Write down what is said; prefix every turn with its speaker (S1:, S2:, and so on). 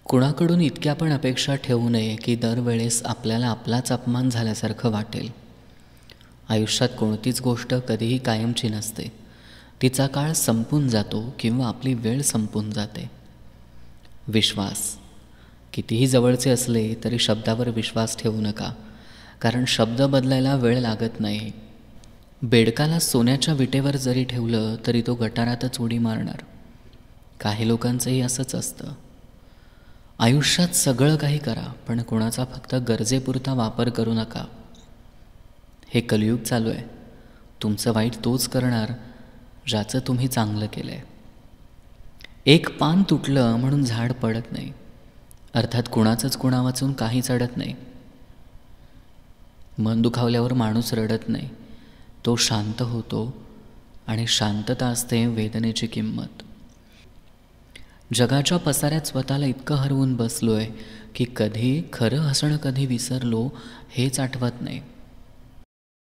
S1: कुणाकडून इतक्या पण अपेक्षा ठेवू नये की दरवेळेस आपल्याला आपलाच अपमान झाल्यासारखं वाटेल. आयुष्यात कोणतीच गोष्ट कधीही कायमची नसते. तिचा काळ संपून जातो किंवा आपली वेळ संपून जाते. विश्वास कितीही जवळचे असले तरी शब्दावर विश्वास ठेवू नका, कारण शब्द बदलायला वेळ लागत नाही. बेडकाला सोन्याच्या विटेवर जरी ठेवलं तरी तो गटारातच उडी मारणार. काही लोकांचंही असंच असतं. आयुष्यात सगळं काही करा, पण कोणाचा फक्त गरजेपुरता वापर करू नका. हे कलियुग चालू आहे. तुमचं वाईट तोच करणार ज्याचं तुम्ही चांगलं केलं आहे. एक पान तुटलं म्हणून झाड पडत नाही, अर्थात कुणाचंच कुणा वाचून काही चढत नाही. मन दुखावल्यावर माणूस रडत नाही, तो शांत होतो, आणि शांतता असते वेदनेची किंमत. जगाच्या पसाऱ्यात स्वतःला इतकं हरवून बसलो आहे की कधी खरं हसणं कधी विसरलो हेच आठवत नाही.